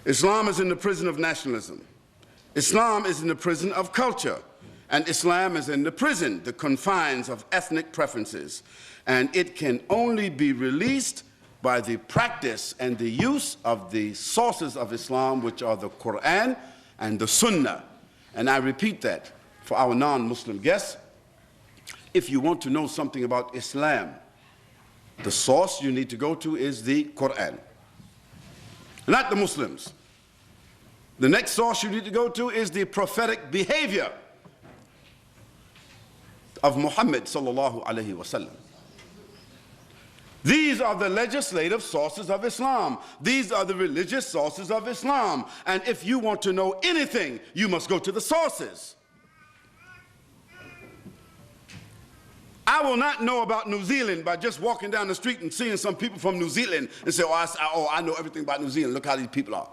Islam is in the prison of nationalism. Islam is in the prison of culture. And Islam is in the prison, the confines of ethnic preferences. And it can only be released by the practice and the use of the sources of Islam, which are the Quran and the Sunnah. And I repeat that for our non-Muslim guests. If you want to know something about Islam, the source you need to go to is the Quran, not the Muslims. The next source you need to go to is the prophetic behavior of Muhammad sallallahu alaihi wasallam. These are the legislative sources of Islam. These are the religious sources of Islam. And if you want to know anything, you must go to the sources. I will not know about New Zealand by just walking down the street and seeing some people from New Zealand and say, I know everything about New Zealand. Look how these people are.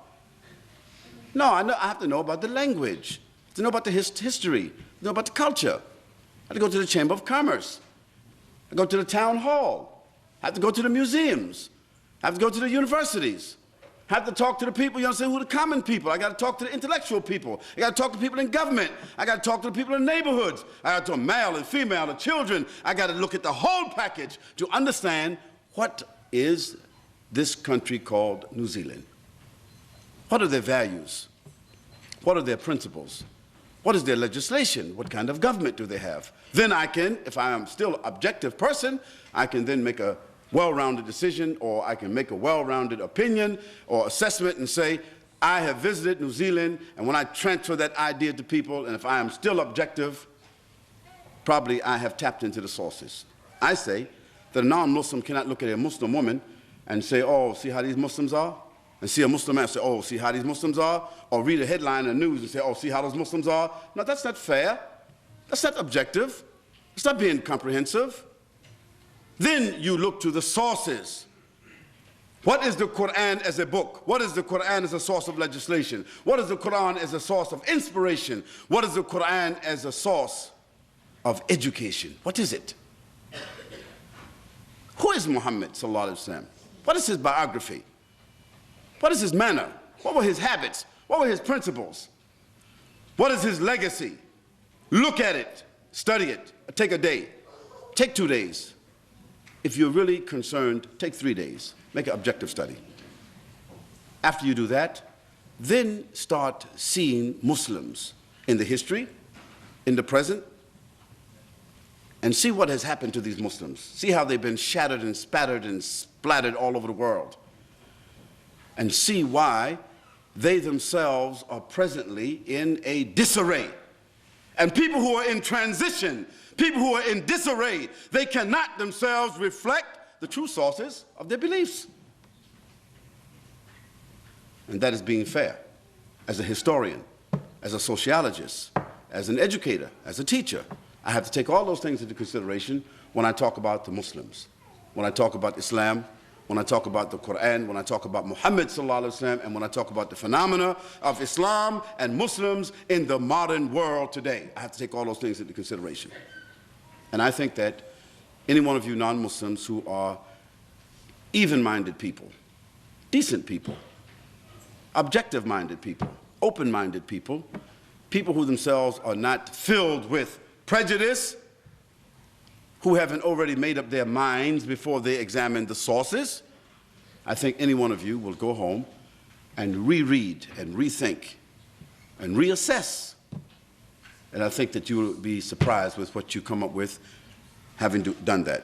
No, I have to know about the language, to know about the history, to know about the culture. I have to go to the Chamber of Commerce. I go to the town hall. I have to go to the museums. I have to go to the universities. I have to talk to the people, you understand, who are the common people. I got to talk to the intellectual people. I got to talk to people in government. I got to talk to the people in neighborhoods. I got to talk to male and female, the children. I got to look at the whole package to understand what is this country called New Zealand. What are their values? What are their principles? What is their legislation? What kind of government do they have? Then I can, if I am still an objective person, I can then make a well-rounded decision, or I can make a well-rounded opinion or assessment and say, I have visited New Zealand, and when I transfer that idea to people, and if I am still objective, probably I have tapped into the sources. I say that a non-Muslim cannot look at a Muslim woman and say, oh, see how these Muslims are? And see a Muslim man and say, oh, see how these Muslims are? Or read a headline in the news and say, oh, see how those Muslims are? No, that's not fair. That's not objective. It's not being comprehensive. Then you look to the sources. What is the Quran as a book? What is the Quran as a source of legislation? What is the Quran as a source of inspiration? What is the Quran as a source of education? What is it? Who is Muhammad sallallahu alaihi wasallam? What is his biography? What is his manner? What were his habits? What were his principles? What is his legacy? Look at it, study it, take a day, take 2 days. If you're really concerned, take 3 days, make an objective study. After you do that, then start seeing Muslims in the history, in the present, and see what has happened to these Muslims. See how they've been shattered and spattered and splattered all over the world. And see why they themselves are presently in a disarray. And people who are in transition, people who are in disarray, they cannot themselves reflect the true sources of their beliefs. And that is being fair. As a historian, as a sociologist, as an educator, as a teacher, I have to take all those things into consideration when I talk about the Muslims, when I talk about Islam, when I talk about the Quran, when I talk about Muhammad sallallahu alaihi wasallam, and when I talk about the phenomena of Islam and Muslims in the modern world today. I have to take all those things into consideration. And I think that any one of you non-Muslims who are even-minded people, decent people, objective-minded people, open-minded people, people who themselves are not filled with prejudice, who haven't already made up their minds before they examine the sources, I think any one of you will go home and reread and rethink and reassess. And I think that you will be surprised with what you come up with having done that.